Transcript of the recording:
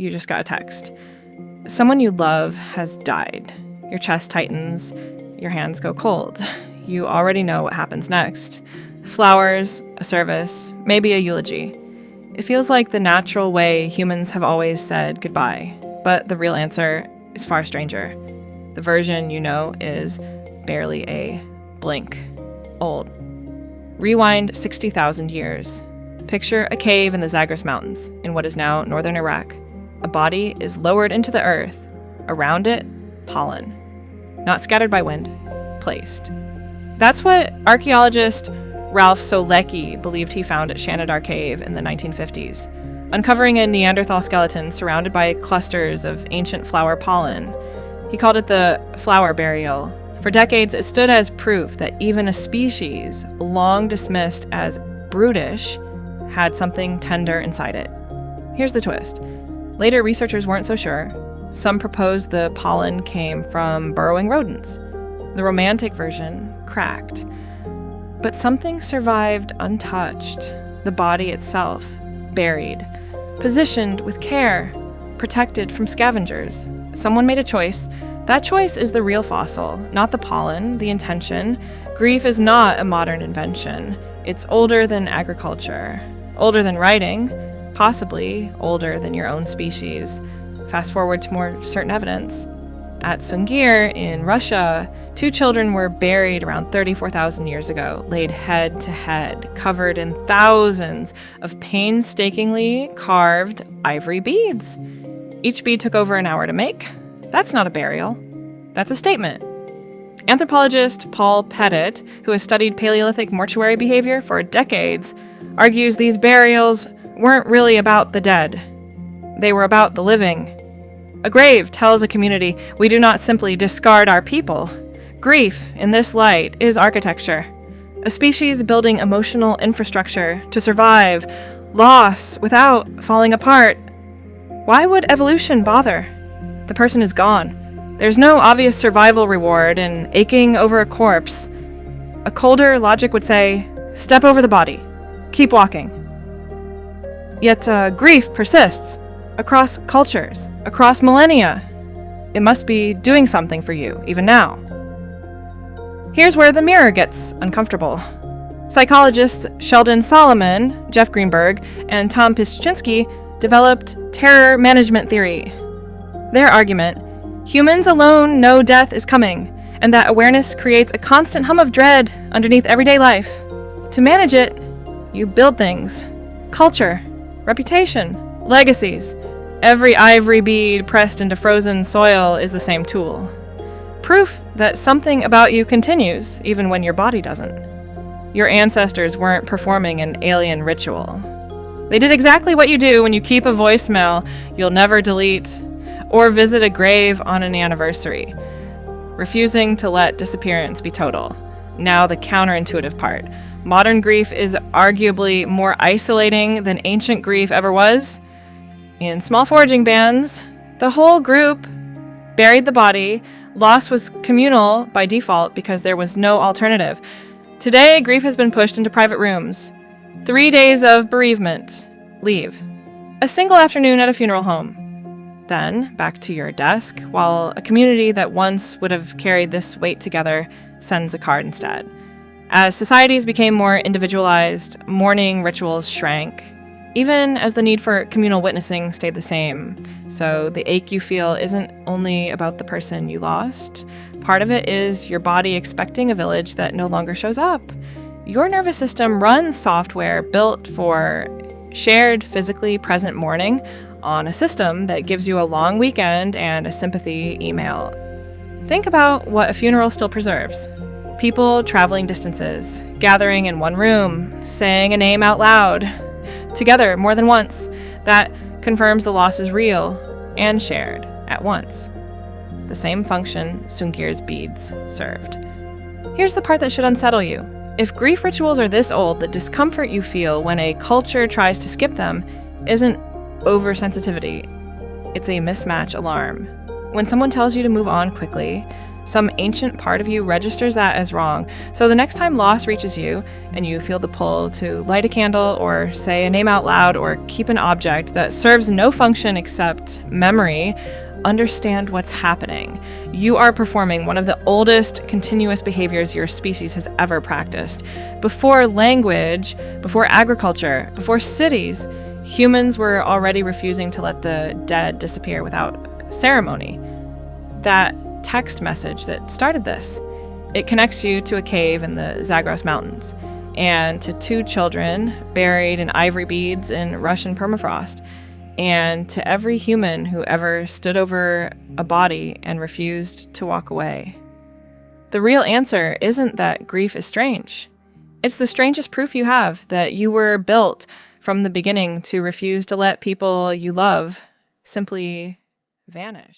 you just got a text. Someone you love has died. Your chest tightens, your hands go cold. You already know what happens next. Flowers, a service, maybe a eulogy. It feels like the natural way humans have always said goodbye, but the real answer is far stranger. The version you know is barely a blink old. Rewind 60,000 years. Picture a cave in the Zagros Mountains in what is now northern Iraq. A body is lowered into the earth. Around it, pollen. Not scattered by wind, placed. That's what archaeologist Ralph Solecki believed he found at Shanidar Cave in the 1950s, uncovering a Neanderthal skeleton surrounded by clusters of ancient flower pollen. He called it the flower burial. For decades, it stood as proof that even a species long dismissed as brutish had something tender inside it. Here's the twist. Later, researchers weren't so sure. Some proposed the pollen came from burrowing rodents. The romantic version cracked. But something survived untouched. The body itself, buried, positioned with care, protected from scavengers. Someone made a choice. That choice is the real fossil, not the pollen, the intention. Grief is not a modern invention. It's older than agriculture, older than writing, possibly older than your own species. Fast forward to more certain evidence. At Sungir in Russia, 2 children were buried around 34,000 years ago, laid head to head, covered in thousands of painstakingly carved ivory beads. Each bead took over an hour to make. That's not a burial. That's a statement. Anthropologist Paul Pettit, who has studied Paleolithic mortuary behavior for decades, argues these burials weren't really about the dead. They were about the living. A grave tells a community we do not simply discard our people. Grief, in this light, is architecture. A species building emotional infrastructure to survive loss without falling apart. Why would evolution bother? The person is gone. There's no obvious survival reward in aching over a corpse. A colder logic would say, step over the body. Keep walking. Yet grief persists. Across cultures, across millennia. It must be doing something for you, even now. Here's where the mirror gets uncomfortable. Psychologists Sheldon Solomon, Jeff Greenberg, and Tom Piszczynski developed terror management theory. Their argument, humans alone know death is coming, and that awareness creates a constant hum of dread underneath everyday life. To manage it, you build things. Culture, reputation, legacies. Every ivory bead pressed into frozen soil is the same tool. Proof that something about you continues, even when your body doesn't. Your ancestors weren't performing an alien ritual. They did exactly what you do when you keep a voicemail you'll never delete, or visit a grave on an anniversary, refusing to let disappearance be total. Now the counterintuitive part. Modern grief is arguably more isolating than ancient grief ever was. In small foraging bands, the whole group buried the body. Loss was communal by default because there was no alternative. Today, grief has been pushed into private rooms. 3 days of bereavement. Leave. A single afternoon at a funeral home. Then, back to your desk, while a community that once would have carried this weight together sends a card instead. As societies became more individualized, mourning rituals shrank, even as the need for communal witnessing stayed the same. So the ache you feel isn't only about the person you lost. Part of it is your body expecting a village that no longer shows up. Your nervous system runs software built for shared, physically present mourning on a system that gives you a long weekend and a sympathy email. Think about what a funeral still preserves. People traveling distances, gathering in one room, saying a name out loud, together more than once. That confirms the loss is real and shared at once. The same function Sungir's beads served. Here's the part that should unsettle you. If grief rituals are this old, the discomfort you feel when a culture tries to skip them isn't oversensitivity. It's a mismatch alarm. When someone tells you to move on quickly, Some ancient part of you registers that as wrong. So the next time loss reaches you and you feel the pull to light a candle or say a name out loud or keep an object that serves no function except memory, understand what's happening. You are performing one of the oldest continuous behaviors your species has ever practiced. Before language, before agriculture, before cities, humans were already refusing to let the dead disappear without ceremony. That text message that started this. It connects you to a cave in the Zagros Mountains and to 2 children buried in ivory beads in Russian permafrost, and to every human who ever stood over a body and refused to walk away. The real answer isn't that grief is strange. It's the strangest proof you have that you were built from the beginning to refuse to let people you love simply vanish.